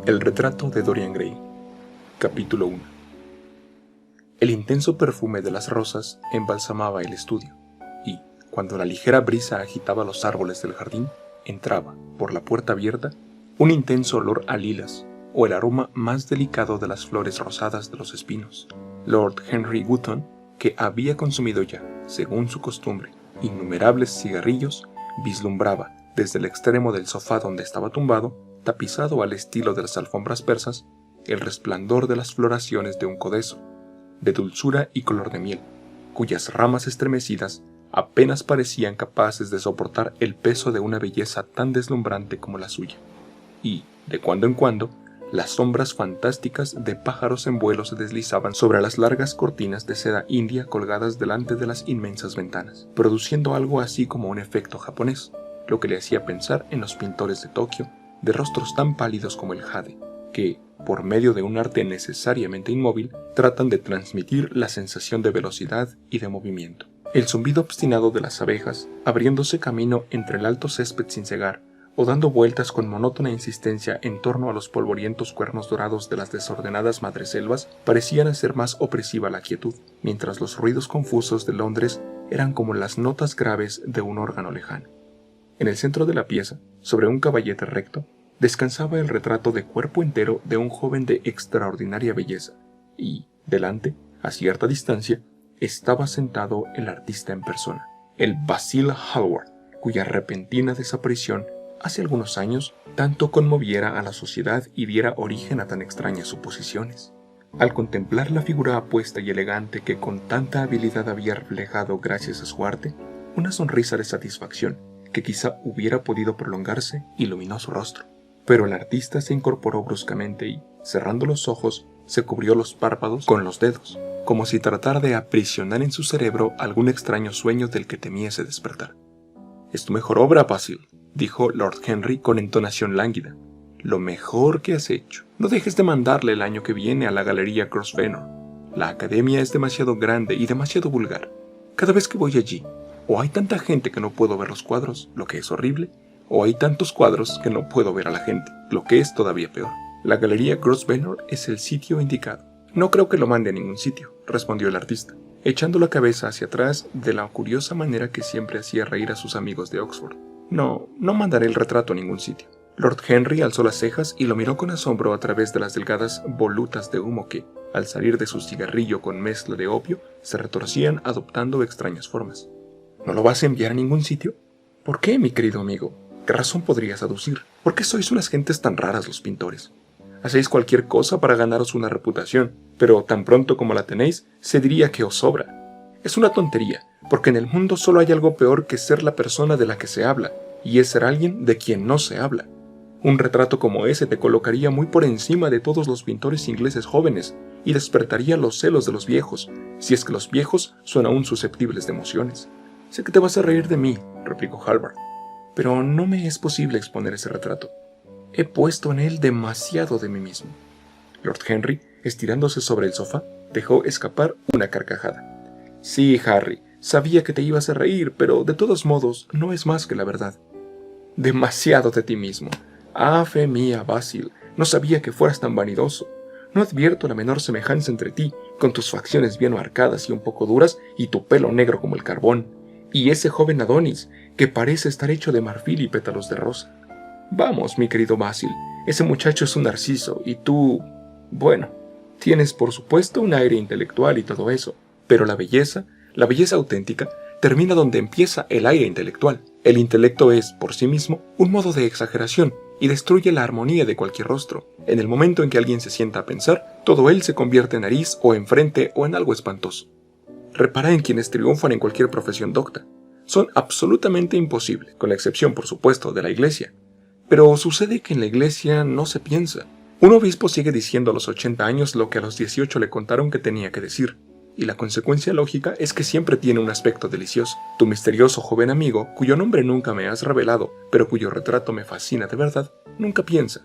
El retrato de Dorian Gray. Capítulo 1. El intenso perfume de las rosas embalsamaba el estudio, y, cuando la ligera brisa agitaba los árboles del jardín, entraba, por la puerta abierta, un intenso olor a lilas, o el aroma más delicado de las flores rosadas de los espinos. Lord Henry Wotton, que había consumido ya, según su costumbre, innumerables cigarrillos, vislumbraba, desde el extremo del sofá donde estaba tumbado, tapizado al estilo de las alfombras persas, el resplandor de las floraciones de un codeso, de dulzura y color de miel, cuyas ramas estremecidas apenas parecían capaces de soportar el peso de una belleza tan deslumbrante como la suya, y, de cuando en cuando, las sombras fantásticas de pájaros en vuelo se deslizaban sobre las largas cortinas de seda india colgadas delante de las inmensas ventanas, produciendo algo así como un efecto japonés, lo que le hacía pensar en los pintores de Tokio, de rostros tan pálidos como el jade, que, por medio de un arte necesariamente inmóvil, tratan de transmitir la sensación de velocidad y de movimiento. El zumbido obstinado de las abejas, abriéndose camino entre el alto césped sin cegar, o dando vueltas con monótona insistencia en torno a los polvorientos cuernos dorados de las desordenadas madreselvas, parecían hacer más opresiva la quietud, mientras los ruidos confusos de Londres eran como las notas graves de un órgano lejano. En el centro de la pieza, sobre un caballete recto, descansaba el retrato de cuerpo entero de un joven de extraordinaria belleza, y, delante, a cierta distancia, estaba sentado el artista en persona, el Basil Hallward, cuya repentina desaparición hace algunos años tanto conmoviera a la sociedad y diera origen a tan extrañas suposiciones. Al contemplar la figura apuesta y elegante que con tanta habilidad había reflejado gracias a su arte, una sonrisa de satisfacción, que quizá hubiera podido prolongarse, iluminó su rostro. Pero el artista se incorporó bruscamente y, cerrando los ojos, se cubrió los párpados con los dedos, como si tratara de aprisionar en su cerebro algún extraño sueño del que temiese despertar. «Es tu mejor obra, Basil», dijo Lord Henry con entonación lánguida. «Lo mejor que has hecho. No dejes de mandarle el año que viene a la Galería Grosvenor. La academia es demasiado grande y demasiado vulgar. Cada vez que voy allí, o hay tanta gente que no puedo ver los cuadros, lo que es horrible, o hay tantos cuadros que no puedo ver a la gente, lo que es todavía peor. La Galería Grosvenor es el sitio indicado». «No creo que lo mande a ningún sitio», respondió el artista, echando la cabeza hacia atrás de la curiosa manera que siempre hacía reír a sus amigos de Oxford. No mandaré el retrato a ningún sitio». Lord Henry alzó las cejas y lo miró con asombro a través de las delgadas volutas de humo que, al salir de su cigarrillo con mezcla de opio, se retorcían adoptando extrañas formas. «¿No lo vas a enviar a ningún sitio? ¿Por qué, mi querido amigo? ¿Qué razón podrías aducir? ¿Por qué sois unas gentes tan raras los pintores? Hacéis cualquier cosa para ganaros una reputación, pero tan pronto como la tenéis, se diría que os sobra. Es una tontería, porque en el mundo solo hay algo peor que ser la persona de la que se habla, y es ser alguien de quien no se habla. Un retrato como ese te colocaría muy por encima de todos los pintores ingleses jóvenes, y despertaría los celos de los viejos, si es que los viejos son aún susceptibles de emociones». «Sé que te vas a reír de mí», replicó Hallward, «pero no me es posible exponer ese retrato. He puesto en él demasiado de mí mismo». Lord Henry, estirándose sobre el sofá, dejó escapar una carcajada. «Sí, Harry, sabía que te ibas a reír, pero de todos modos no es más que la verdad». «Demasiado de ti mismo. Ah, fe mía, Basil, no sabía que fueras tan vanidoso. No advierto la menor semejanza entre ti, con tus facciones bien marcadas y un poco duras, y tu pelo negro como el carbón, y ese joven Adonis, que parece estar hecho de marfil y pétalos de rosa. Vamos, mi querido Basil, ese muchacho es un narciso, y tú... bueno, tienes por supuesto un aire intelectual y todo eso, pero la belleza auténtica, termina donde empieza el aire intelectual. El intelecto es, por sí mismo, un modo de exageración, y destruye la armonía de cualquier rostro. En el momento en que alguien se sienta a pensar, todo él se convierte en nariz o en frente o en algo espantoso. Repara en quienes triunfan en cualquier profesión docta. Son absolutamente imposibles, con la excepción, por supuesto, de la iglesia. Pero sucede que en la iglesia no se piensa. Un obispo sigue diciendo a los 80 años lo que a los 18 le contaron que tenía que decir, y la consecuencia lógica es que siempre tiene un aspecto delicioso. Tu misterioso joven amigo, cuyo nombre nunca me has revelado, pero cuyo retrato me fascina de verdad, nunca piensa.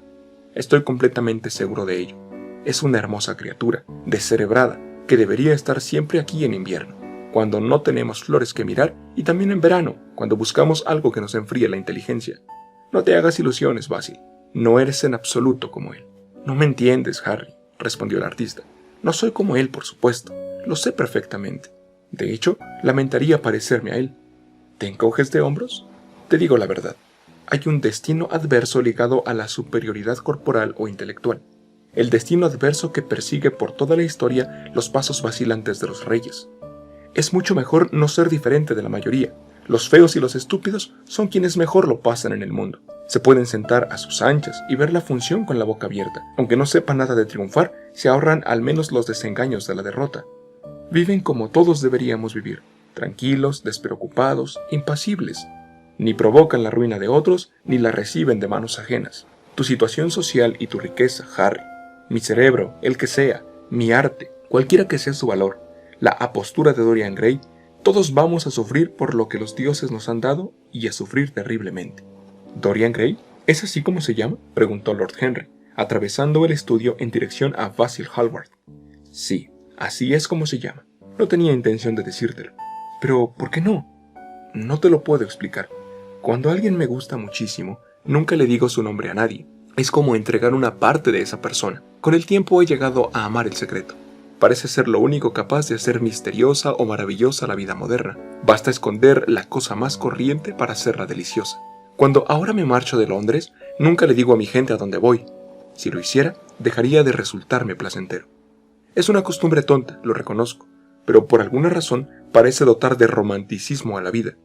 Estoy completamente seguro de ello. Es una hermosa criatura, descerebrada, que debería estar siempre aquí en invierno, cuando no tenemos flores que mirar, y también en verano, cuando buscamos algo que nos enfríe la inteligencia. No te hagas ilusiones, Basil. No eres en absoluto como él». No me entiendes, Harry, respondió el artista. No soy como él, por supuesto. Lo sé perfectamente. De hecho, lamentaría parecerme a él. ¿Te encoges de hombros? Te digo la verdad. Hay un destino adverso ligado a la superioridad corporal o intelectual. El destino adverso que persigue por toda la historia los pasos vacilantes de los reyes. Es mucho mejor no ser diferente de la mayoría. Los feos y los estúpidos son quienes mejor lo pasan en el mundo. Se pueden sentar a sus anchas y ver la función con la boca abierta. Aunque no sepan nada de triunfar, se ahorran al menos los desengaños de la derrota. Viven como todos deberíamos vivir, tranquilos, despreocupados, impasibles. Ni provocan la ruina de otros, ni la reciben de manos ajenas. Tu situación social y tu riqueza, Harry, mi cerebro, el que sea, mi arte, cualquiera que sea su valor, la apostura de Dorian Gray, todos vamos a sufrir por lo que los dioses nos han dado y a sufrir terriblemente. ¿Dorian Gray? ¿Es así como se llama?, preguntó Lord Henry, atravesando el estudio en dirección a Basil Hallward. Sí, así es como se llama. No tenía intención de decírtelo. Pero, ¿por qué no? No te lo puedo explicar. Cuando alguien me gusta muchísimo, nunca le digo su nombre a nadie. Es como entregar una parte de esa persona. Con el tiempo he llegado a amar el secreto. Parece ser lo único capaz de hacer misteriosa o maravillosa la vida moderna. Basta esconder la cosa más corriente para hacerla deliciosa. Cuando ahora me marcho de Londres, nunca le digo a mi gente a dónde voy. Si lo hiciera, dejaría de resultarme placentero. Es una costumbre tonta, lo reconozco, pero por alguna razón parece dotar de romanticismo a la vida.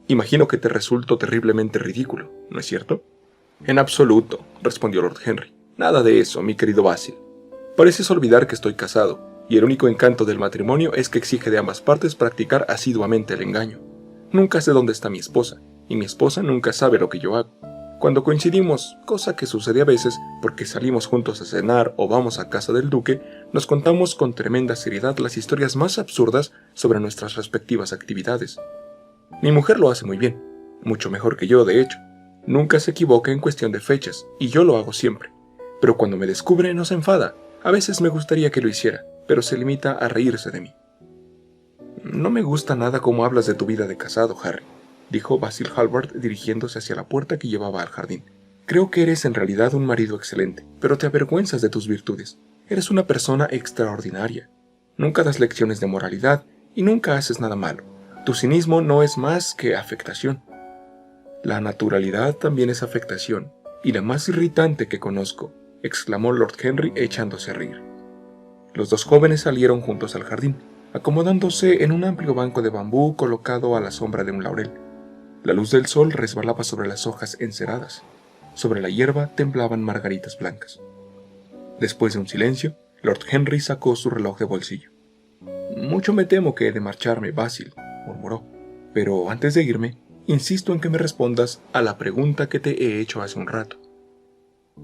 Imagino que te resulto terriblemente ridículo, ¿no es cierto? En absoluto, respondió Lord Henry. Nada de eso, mi querido Basil. Pareces olvidar que estoy casado, y el único encanto del matrimonio es que exige de ambas partes practicar asiduamente el engaño. Nunca sé dónde está mi esposa, y mi esposa nunca sabe lo que yo hago. Cuando coincidimos, cosa que sucede a veces porque salimos juntos a cenar o vamos a casa del duque, nos contamos con tremenda seriedad las historias más absurdas sobre nuestras respectivas actividades. Mi mujer lo hace muy bien, mucho mejor que yo de hecho. Nunca se equivoca en cuestión de fechas, y yo lo hago siempre. Pero cuando me descubre no se enfada. A veces me gustaría que lo hiciera, pero se limita a reírse de mí. No me gusta nada cómo hablas de tu vida de casado, Harry, dijo Basil Hallward dirigiéndose hacia la puerta que llevaba al jardín. Creo que eres en realidad un marido excelente, pero te avergüenzas de tus virtudes. Eres una persona extraordinaria. Nunca das lecciones de moralidad y nunca haces nada malo. Tu cinismo no es más que afectación. La naturalidad también es afectación, y la más irritante que conozco, exclamó Lord Henry echándose a reír. Los dos jóvenes salieron juntos al jardín, acomodándose en un amplio banco de bambú colocado a la sombra de un laurel. La luz del sol resbalaba sobre las hojas enceradas. Sobre la hierba temblaban margaritas blancas. Después de un silencio, Lord Henry sacó su reloj de bolsillo. «Mucho me temo que he de marcharme, Basil», murmuró. «Pero antes de irme, insisto en que me respondas a la pregunta que te he hecho hace un rato».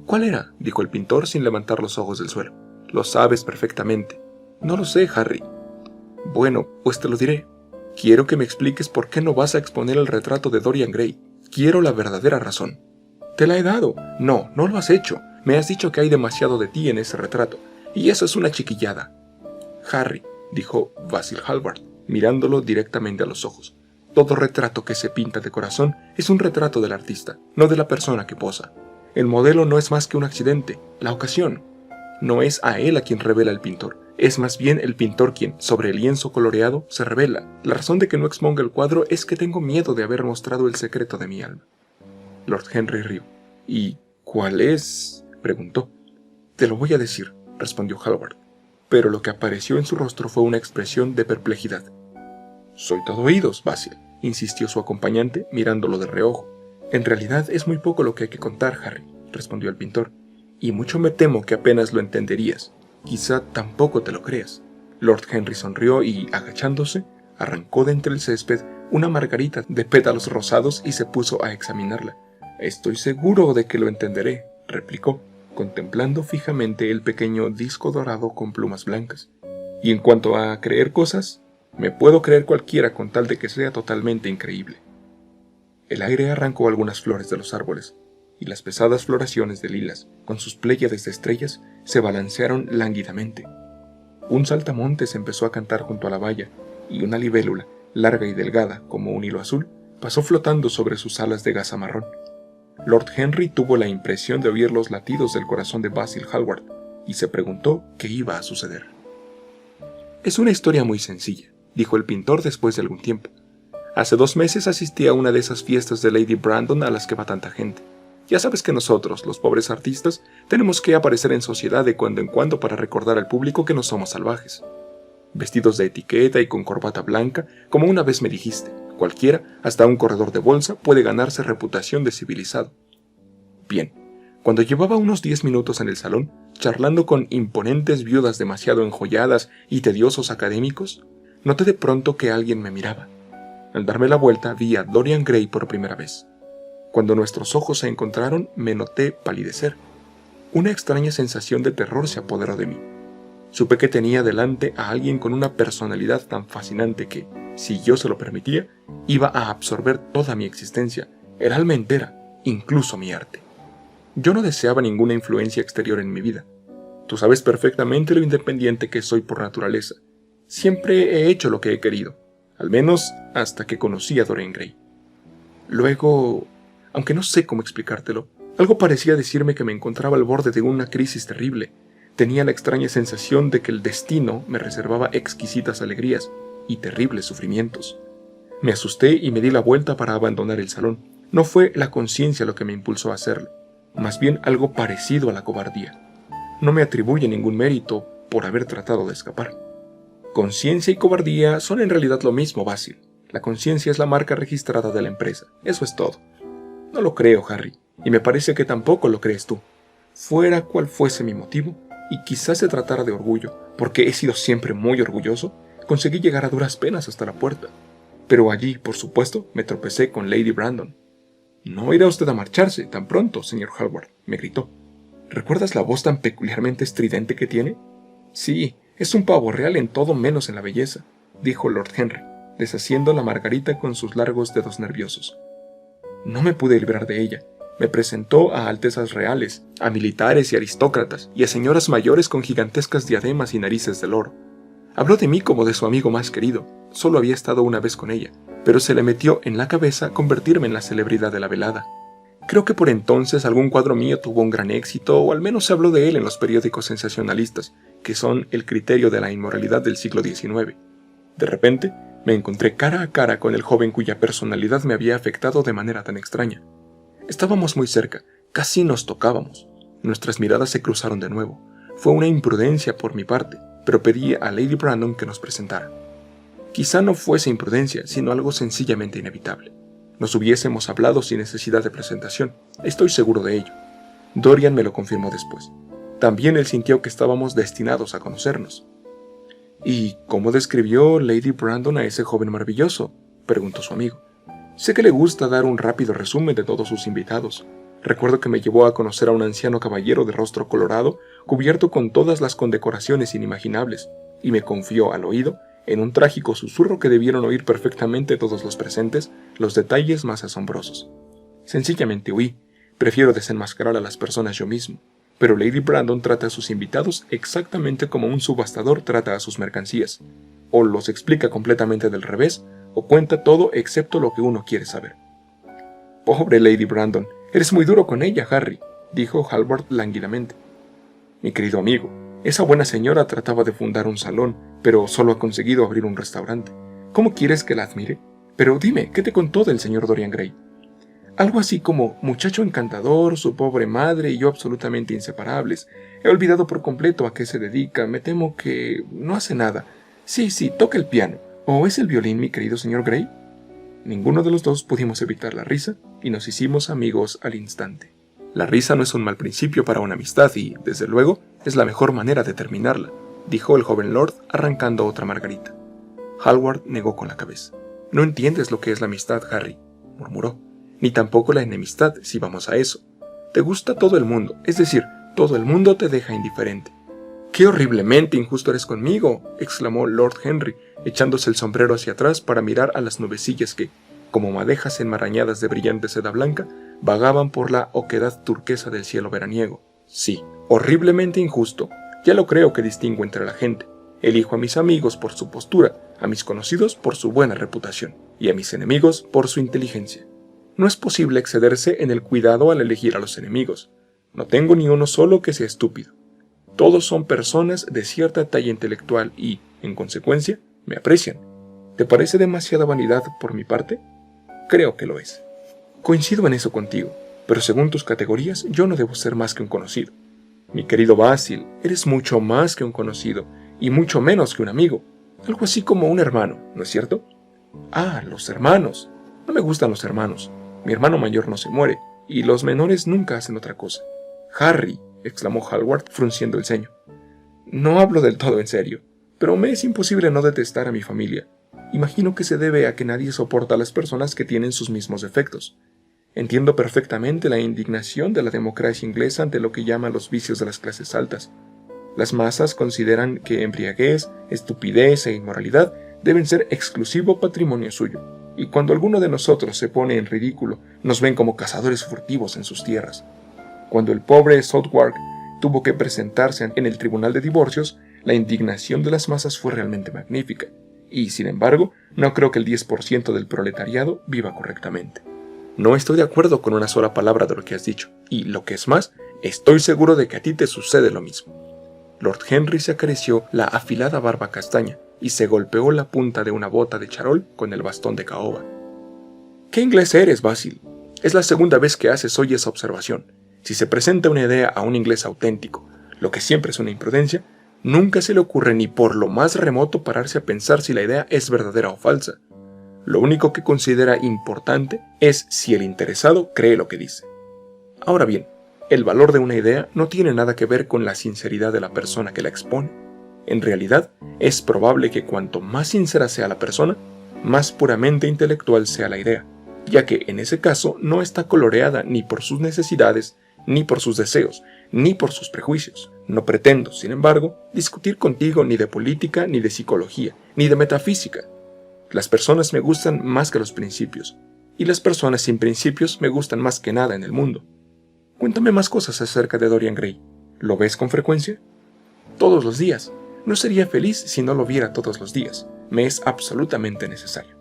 «¿Cuál era?», dijo el pintor sin levantar los ojos del suelo. «Lo sabes perfectamente». «No lo sé, Harry». «Bueno, pues te lo diré. Quiero que me expliques por qué no vas a exponer el retrato de Dorian Gray. Quiero la verdadera razón». «Te la he dado». «No, no lo has hecho. Me has dicho que hay demasiado de ti en ese retrato. Y eso es una chiquillada». «Harry», dijo Basil Hallward, mirándolo directamente a los ojos, «todo retrato que se pinta de corazón es un retrato del artista, no de la persona que posa. El modelo no es más que un accidente, la ocasión. No es a él a quien revela el pintor, es más bien el pintor quien, sobre el lienzo coloreado, se revela. La razón de que no exponga el cuadro es que tengo miedo de haber mostrado el secreto de mi alma». Lord Henry rió. «¿Y cuál es?», preguntó. «Te lo voy a decir», respondió Hallward, pero lo que apareció en su rostro fue una expresión de perplejidad. «Soy todo oídos, Basil», insistió su acompañante, mirándolo de reojo. «En realidad es muy poco lo que hay que contar, Harry», respondió el pintor, «y mucho me temo que apenas lo entenderías. Quizá tampoco te lo creas». Lord Henry sonrió y, agachándose, arrancó de entre el césped una margarita de pétalos rosados y se puso a examinarla. «Estoy seguro de que lo entenderé», replicó, contemplando fijamente el pequeño disco dorado con plumas blancas. «Y en cuanto a creer cosas, me puedo creer cualquiera con tal de que sea totalmente increíble». El aire arrancó algunas flores de los árboles, y las pesadas floraciones de lilas, con sus pléyades de estrellas, se balancearon lánguidamente. Un saltamontes empezó a cantar junto a la valla, y una libélula, larga y delgada como un hilo azul, pasó flotando sobre sus alas de gasa marrón. Lord Henry tuvo la impresión de oír los latidos del corazón de Basil Hallward y se preguntó qué iba a suceder. «Es una historia muy sencilla», dijo el pintor después de algún tiempo. «Hace 2 meses asistí a una de esas fiestas de Lady Brandon a las que va tanta gente. Ya sabes que nosotros, los pobres artistas, tenemos que aparecer en sociedad de cuando en cuando para recordar al público que no somos salvajes. Vestidos de etiqueta y con corbata blanca, como una vez me dijiste, cualquiera, hasta un corredor de bolsa, puede ganarse reputación de civilizado. Bien, cuando llevaba unos 10 minutos en el salón, charlando con imponentes viudas demasiado enjolladas y tediosos académicos, noté de pronto que alguien me miraba. Al darme la vuelta vi a Dorian Gray por primera vez. Cuando nuestros ojos se encontraron, me noté palidecer. Una extraña sensación de terror se apoderó de mí. Supe que tenía delante a alguien con una personalidad tan fascinante que, si yo se lo permitía, iba a absorber toda mi existencia, el alma entera, incluso mi arte. Yo no deseaba ninguna influencia exterior en mi vida. Tú sabes perfectamente lo independiente que soy por naturaleza. Siempre he hecho lo que he querido, al menos hasta que conocí a Dorian Gray. Luego, aunque no sé cómo explicártelo, algo parecía decirme que me encontraba al borde de una crisis terrible. Tenía la extraña sensación de que el destino me reservaba exquisitas alegrías y terribles sufrimientos. Me asusté y me di la vuelta para abandonar el salón. No fue la conciencia lo que me impulsó a hacerlo, más bien algo parecido a la cobardía. No me atribuye ningún mérito por haber tratado de escapar. Conciencia y cobardía son en realidad lo mismo, Basil. La conciencia es la marca registrada de la empresa. Eso es todo. No lo creo, Harry, y me parece que tampoco lo crees tú. Fuera cual fuese mi motivo, y quizás se tratara de orgullo, porque he sido siempre muy orgulloso, conseguí llegar a duras penas hasta la puerta. Pero allí, por supuesto, me tropecé con Lady Brandon. «No irá usted a marcharse tan pronto, señor Hallward», me gritó. «¿Recuerdas la voz tan peculiarmente estridente que tiene?» «Sí, es un pavo real en todo menos en la belleza», dijo Lord Henry, deshaciendo la margarita con sus largos dedos nerviosos. No me pude librar de ella. Me presentó a altezas reales, a militares y aristócratas, y a señoras mayores con gigantescas diademas y narices de oro. Habló de mí como de su amigo más querido. Solo había estado una vez con ella, pero se le metió en la cabeza convertirme en la celebridad de la velada. Creo que por entonces algún cuadro mío tuvo un gran éxito, o al menos se habló de él en los periódicos sensacionalistas, que son el criterio de la inmoralidad del siglo XIX. De repente, me encontré cara a cara con el joven cuya personalidad me había afectado de manera tan extraña. Estábamos muy cerca, casi nos tocábamos. Nuestras miradas se cruzaron de nuevo. Fue una imprudencia por mi parte, pero pedí a Lady Brandon que nos presentara. Quizá no fuese imprudencia, sino algo sencillamente inevitable. Nos hubiésemos hablado sin necesidad de presentación, estoy seguro de ello. Dorian me lo confirmó después. También él sintió que estábamos destinados a conocernos. «¿Y cómo describió Lady Brandon a ese joven maravilloso?», preguntó su amigo. «Sé que le gusta dar un rápido resumen de todos sus invitados. Recuerdo que me llevó a conocer a un anciano caballero de rostro colorado, cubierto con todas las condecoraciones inimaginables, y me confió al oído, en un trágico susurro que debieron oír perfectamente todos los presentes, los detalles más asombrosos. Sencillamente huí. Prefiero desenmascarar a las personas yo mismo. Pero Lady Brandon trata a sus invitados exactamente como un subastador trata a sus mercancías. O los explica completamente del revés, o cuenta todo excepto lo que uno quiere saber». «Pobre Lady Brandon, eres muy duro con ella, Harry», dijo Hallward lánguidamente. «Mi querido amigo, esa buena señora trataba de fundar un salón, pero solo ha conseguido abrir un restaurante. ¿Cómo quieres que la admire? Pero dime, ¿qué te contó del señor Dorian Gray?» «Algo así como muchacho encantador, su pobre madre y yo absolutamente inseparables. He olvidado por completo a qué se dedica, me temo que no hace nada. Sí, toca el piano. ¿O es el violín, mi querido señor Gray?» Ninguno de los dos pudimos evitar la risa y nos hicimos amigos al instante. La risa no es un mal principio para una amistad y, desde luego, es la mejor manera de terminarla, dijo el joven lord arrancando otra margarita. Hallward negó con la cabeza. «No entiendes lo que es la amistad, Harry», murmuró. «Ni tampoco la enemistad, si vamos a eso. Te gusta todo el mundo, es decir, todo el mundo te deja indiferente». «¡Qué horriblemente injusto eres conmigo!», exclamó Lord Henry, echándose el sombrero hacia atrás para mirar a las nubecillas que, como madejas enmarañadas de brillante seda blanca, vagaban por la oquedad turquesa del cielo veraniego. «Sí, horriblemente injusto. Ya lo creo que distingo entre la gente. Elijo a mis amigos por su postura, a mis conocidos por su buena reputación, y a mis enemigos por su inteligencia». No es posible excederse en el cuidado al elegir a los enemigos. No tengo ni uno solo que sea estúpido. Todos son personas de cierta talla intelectual y, en consecuencia, me aprecian. ¿Te parece demasiada vanidad por mi parte? Creo que lo es. Coincido en eso contigo, pero según tus categorías yo no debo ser más que un conocido. Mi querido Basil, eres mucho más que un conocido, y mucho menos que un amigo. Algo así como un hermano, ¿no es cierto? Ah, los hermanos. No me gustan los hermanos. Mi hermano mayor no se muere, y los menores nunca hacen otra cosa. Harry, exclamó Hallward, frunciendo el ceño. No hablo del todo en serio, pero me es imposible no detestar a mi familia. Imagino que se debe a que nadie soporta a las personas que tienen sus mismos defectos. Entiendo perfectamente la indignación de la democracia inglesa ante lo que llaman los vicios de las clases altas. Las masas consideran que embriaguez, estupidez e inmoralidad deben ser exclusivo patrimonio suyo, y cuando alguno de nosotros se pone en ridículo, nos ven como cazadores furtivos en sus tierras. Cuando el pobre Southwark tuvo que presentarse en el tribunal de divorcios, la indignación de las masas fue realmente magnífica, y, sin embargo, no creo que el 10% del proletariado viva correctamente. No estoy de acuerdo con una sola palabra de lo que has dicho, y, lo que es más, estoy seguro de que a ti te sucede lo mismo. Lord Henry se acarició la afilada barba castaña y se golpeó la punta de una bota de charol con el bastón de caoba. ¿Qué inglés eres, Basil? Es la segunda vez que haces hoy esa observación. Si se presenta una idea a un inglés auténtico, lo que siempre es una imprudencia, nunca se le ocurre ni por lo más remoto pararse a pensar si la idea es verdadera o falsa. Lo único que considera importante es si el interesado cree lo que dice. Ahora bien, el valor de una idea no tiene nada que ver con la sinceridad de la persona que la expone. En realidad, es probable que cuanto más sincera sea la persona, más puramente intelectual sea la idea, ya que en ese caso no está coloreada ni por sus necesidades, ni por sus deseos, ni por sus prejuicios. No pretendo, sin embargo, discutir contigo ni de política, ni de psicología, ni de metafísica. Las personas me gustan más que los principios, y las personas sin principios me gustan más que nada en el mundo. Cuéntame más cosas acerca de Dorian Gray. ¿Lo ves con frecuencia? Todos los días. No sería feliz si no lo viera todos los días. Me es absolutamente necesario.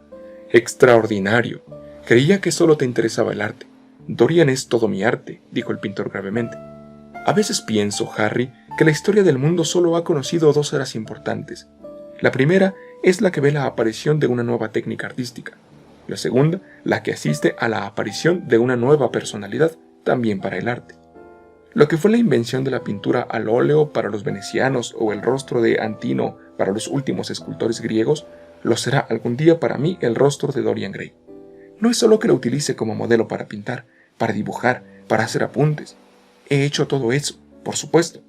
Extraordinario. Creía que solo te interesaba el arte. Dorian es todo mi arte, dijo el pintor gravemente. A veces pienso, Harry, que la historia del mundo solo ha conocido dos eras importantes. La primera es la que ve la aparición de una nueva técnica artística. La segunda, la que asiste a la aparición de una nueva personalidad, también para el arte. Lo que fue la invención de la pintura al óleo para los venecianos o el rostro de Antino para los últimos escultores griegos, lo será algún día para mí el rostro de Dorian Gray. No es solo que lo utilice como modelo para pintar, para dibujar, para hacer apuntes. He hecho todo eso, por supuesto,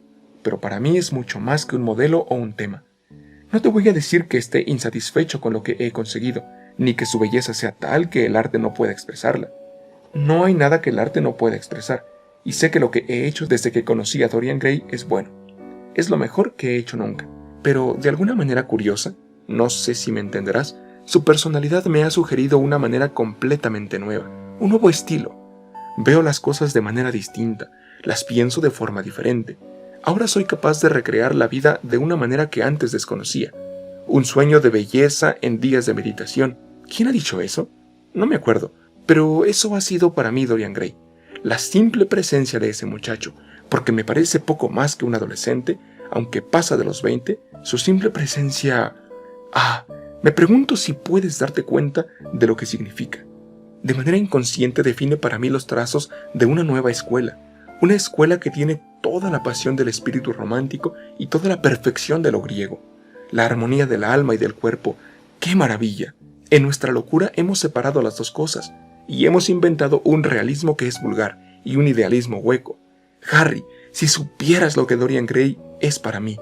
pero para mí es mucho más que un modelo o un tema. No te voy a decir que esté insatisfecho con lo que he conseguido, ni que su belleza sea tal que el arte no pueda expresarla. No hay nada que el arte no pueda expresar, y sé que lo que he hecho desde que conocí a Dorian Gray es bueno. Es lo mejor que he hecho nunca, pero de alguna manera curiosa, no sé si me entenderás, su personalidad me ha sugerido una manera completamente nueva, un nuevo estilo. Veo las cosas de manera distinta, las pienso de forma diferente. Ahora soy capaz de recrear la vida de una manera que antes desconocía. Un sueño de belleza en días de meditación. ¿Quién ha dicho eso? No me acuerdo, pero eso ha sido para mí Dorian Gray. La simple presencia de ese muchacho, porque me parece poco más que un adolescente, aunque pasa de los 20, su simple presencia... me pregunto si puedes darte cuenta de lo que significa. De manera inconsciente define para mí los trazos de una nueva escuela, una escuela que tiene toda la pasión del espíritu romántico y toda la perfección de lo griego, la armonía del alma y del cuerpo. ¡Qué maravilla! En nuestra locura hemos separado las dos cosas, y hemos inventado un realismo que es vulgar y un idealismo hueco. Harry, si supieras lo que Dorian Gray es para mí.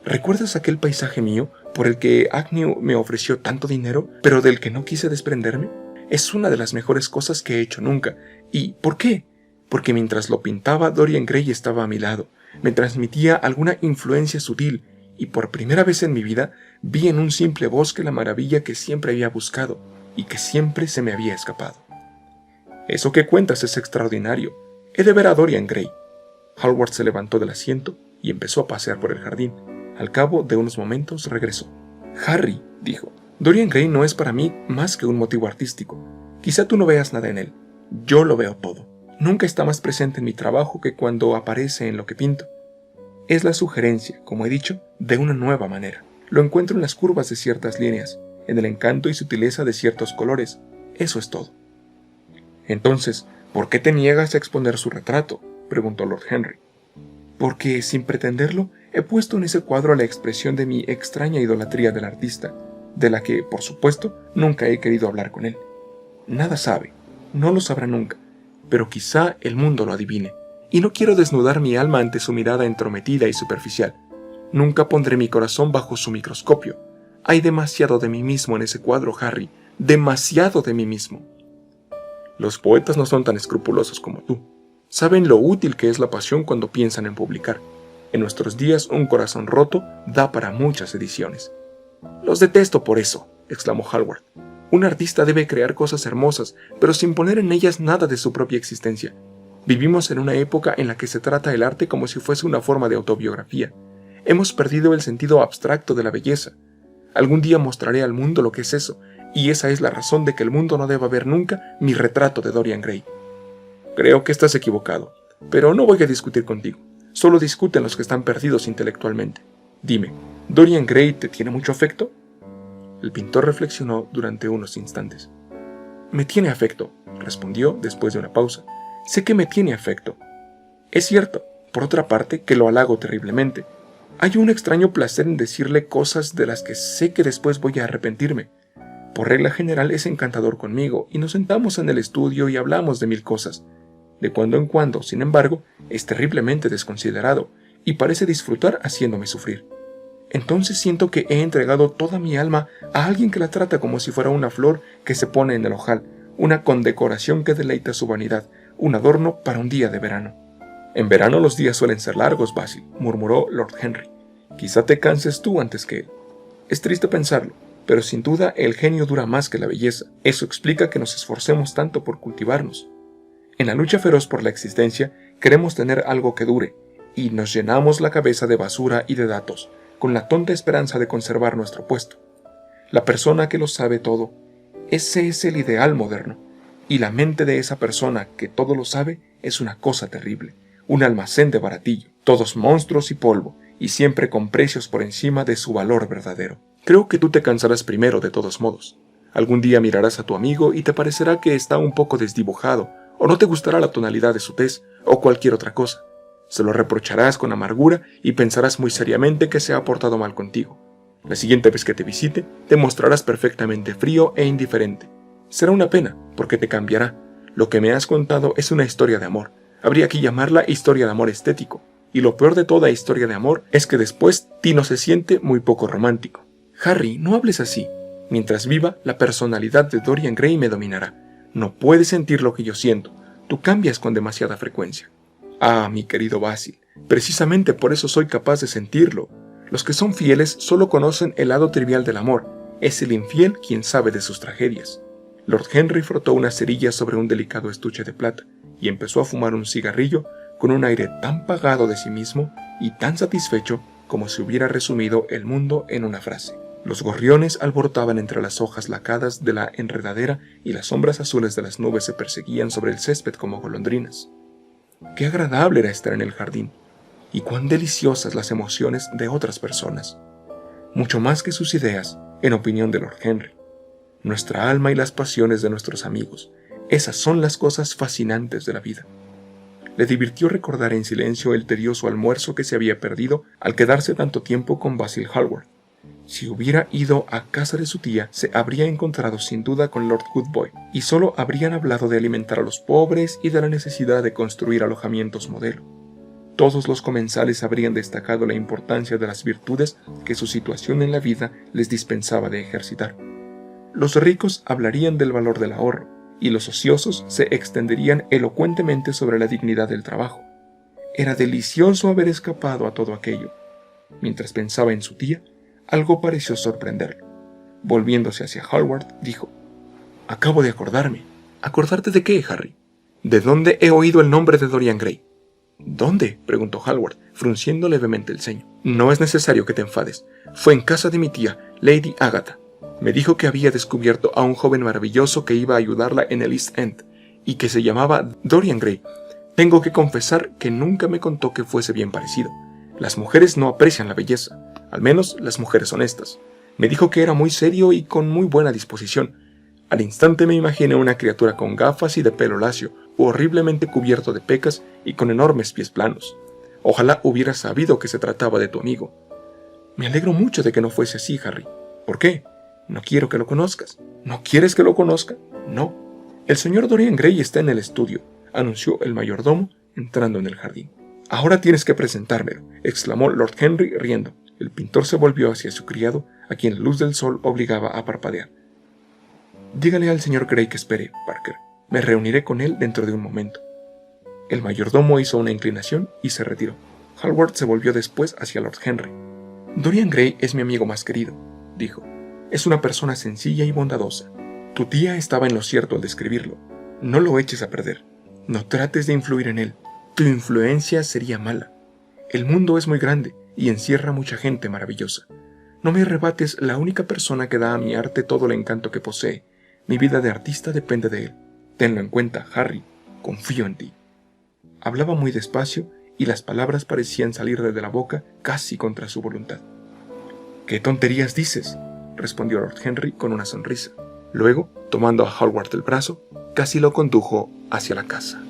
¿Recuerdas aquel paisaje mío por el que Agnew me ofreció tanto dinero, pero del que no quise desprenderme? Es una de las mejores cosas que he hecho nunca. ¿Y por qué? Porque mientras lo pintaba, Dorian Gray estaba a mi lado. Me transmitía alguna influencia sutil, y por primera vez en mi vida vi en un simple bosque la maravilla que siempre había buscado y que siempre se me había escapado. Eso que cuentas es extraordinario. He de ver a Dorian Gray. Hallward se levantó del asiento y empezó a pasear por el jardín. Al cabo de unos momentos regresó. Harry, dijo, Dorian Gray no es para mí más que un motivo artístico. Quizá tú no veas nada en él, Yo lo veo todo. Nunca está más presente en mi trabajo que cuando aparece en lo que pinto. Es la sugerencia, como he dicho, de una nueva manera. Lo encuentro en las curvas de ciertas líneas, en el encanto y sutileza de ciertos colores. Eso es todo. Entonces, ¿por qué te niegas a exponer su retrato?, preguntó Lord Henry. Porque, sin pretenderlo, he puesto en ese cuadro la expresión de mi extraña idolatría del artista, de la que, por supuesto, nunca he querido hablar con él. Nada sabe, no lo sabrá nunca, pero quizá el mundo lo adivine, y no quiero desnudar mi alma ante su mirada entrometida y superficial. Nunca pondré mi corazón bajo su microscopio. Hay demasiado de mí mismo en ese cuadro, Harry, demasiado de mí mismo. Los poetas no son tan escrupulosos como tú. Saben lo útil que es la pasión cuando piensan en publicar. En nuestros días, un corazón roto da para muchas ediciones. Los detesto por eso, exclamó Hallward. Un artista debe crear cosas hermosas, pero sin poner en ellas nada de su propia existencia. Vivimos en una época en la que se trata el arte como si fuese una forma de autobiografía. Hemos perdido el sentido abstracto de la belleza. Algún día mostraré al mundo lo que es eso, y esa es la razón de que el mundo no deba ver nunca mi retrato de Dorian Gray. Creo que estás equivocado, pero no voy a discutir contigo. Solo discuten los que están perdidos intelectualmente. Dime, ¿Dorian Gray te tiene mucho afecto? El pintor reflexionó durante unos instantes. Me tiene afecto, respondió después de una pausa. Sé que me tiene afecto. Es cierto, por otra parte, que lo halago terriblemente. Hay un extraño placer en decirle cosas de las que sé que después voy a arrepentirme. Por regla general es encantador conmigo y nos sentamos en el estudio y hablamos de mil cosas. De cuando en cuando, sin embargo, es terriblemente desconsiderado y parece disfrutar haciéndome sufrir. Entonces siento que he entregado toda mi alma a alguien que la trata como si fuera una flor que se pone en el ojal, una condecoración que deleita su vanidad, un adorno para un día de verano. En verano los días suelen ser largos, Basil, murmuró Lord Henry. Quizá te canses tú antes que él. Es triste pensarlo, pero sin duda el genio dura más que la belleza. Eso explica que nos esforcemos tanto por cultivarnos. En la lucha feroz por la existencia, queremos tener algo que dure, y nos llenamos la cabeza de basura y de datos, con la tonta esperanza de conservar nuestro puesto. La persona que lo sabe todo, ese es el ideal moderno, y la mente de esa persona que todo lo sabe es una cosa terrible, un almacén de baratillo, todos monstruos y polvo, y siempre con precios por encima de su valor verdadero. Creo que tú te cansarás primero de todos modos. Algún día mirarás a tu amigo y te parecerá que está un poco desdibujado, o no te gustará la tonalidad de su tez, o cualquier otra cosa. Se lo reprocharás con amargura y pensarás muy seriamente que se ha portado mal contigo. La siguiente vez que te visite, te mostrarás perfectamente frío e indiferente. Será una pena, porque te cambiará. Lo que me has contado es una historia de amor. Habría que llamarla historia de amor estético. Y lo peor de toda historia de amor es que después Tino se siente muy poco romántico. Harry, no hables así. Mientras viva, la personalidad de Dorian Gray me dominará. No puedes sentir lo que yo siento. Tú cambias con demasiada frecuencia. Ah, mi querido Basil, precisamente por eso soy capaz de sentirlo. Los que son fieles solo conocen el lado trivial del amor. Es el infiel quien sabe de sus tragedias. Lord Henry frotó una cerilla sobre un delicado estuche de plata y empezó a fumar un cigarrillo con un aire tan pagado de sí mismo y tan satisfecho como si hubiera resumido el mundo en una frase. Los gorriones alborotaban entre las hojas lacadas de la enredadera y las sombras azules de las nubes se perseguían sobre el césped como golondrinas. Qué agradable era estar en el jardín, y cuán deliciosas las emociones de otras personas. Mucho más que sus ideas, en opinión de Lord Henry. Nuestra alma y las pasiones de nuestros amigos, esas son las cosas fascinantes de la vida. Le divirtió recordar en silencio el tedioso almuerzo que se había perdido al quedarse tanto tiempo con Basil Hallward. Si hubiera ido a casa de su tía, se habría encontrado sin duda con Lord Woodboy, y solo habrían hablado de alimentar a los pobres y de la necesidad de construir alojamientos modelo. Todos los comensales habrían destacado la importancia de las virtudes que su situación en la vida les dispensaba de ejercitar. Los ricos hablarían del valor del ahorro, y los ociosos se extenderían elocuentemente sobre la dignidad del trabajo. Era delicioso haber escapado a todo aquello. Mientras pensaba en su tía, algo pareció sorprenderlo. Volviéndose hacia Hallward, dijo: «Acabo de acordarme». «¿Acordarte de qué, Harry?» «¿De dónde he oído el nombre de Dorian Gray?» «¿Dónde?», preguntó Hallward, frunciendo levemente el ceño. «No es necesario que te enfades. Fue en casa de mi tía, Lady Agatha. Me dijo que había descubierto a un joven maravilloso que iba a ayudarla en el East End, y que se llamaba Dorian Gray. Tengo que confesar que nunca me contó que fuese bien parecido. Las mujeres no aprecian la belleza, al menos las mujeres honestas. Me dijo que era muy serio y con muy buena disposición. Al instante me imaginé una criatura con gafas y de pelo lacio, horriblemente cubierto de pecas y con enormes pies planos. Ojalá hubiera sabido que se trataba de tu amigo. Me alegro mucho de que no fuese así, Harry. ¿Por qué? No quiero que lo conozcas. ¿No quieres que lo conozca? No. El señor Dorian Gray está en el estudio, anunció el mayordomo entrando en el jardín. Ahora tienes que presentármelo, exclamó Lord Henry riendo. El pintor se volvió hacia su criado, a quien la luz del sol obligaba a parpadear. Dígale al señor Gray que espere, Parker. Me reuniré con él dentro de un momento. El mayordomo hizo una inclinación y se retiró. Hallward se volvió después hacia Lord Henry. Dorian Gray es mi amigo más querido, dijo. Es una persona sencilla y bondadosa. Tu tía estaba en lo cierto al describirlo. No lo eches a perder. No trates de influir en él. Tu influencia sería mala. El mundo es muy grande y encierra mucha gente maravillosa. No me arrebates la única persona que da a mi arte todo el encanto que posee. Mi vida de artista depende de él. Tenlo en cuenta, Harry. Confío en ti. Hablaba muy despacio y las palabras parecían salir desde la boca casi contra su voluntad. «¿Qué tonterías dices?», respondió Lord Henry con una sonrisa. Luego, tomando a Hallward del brazo, casi lo condujo hacia la casa.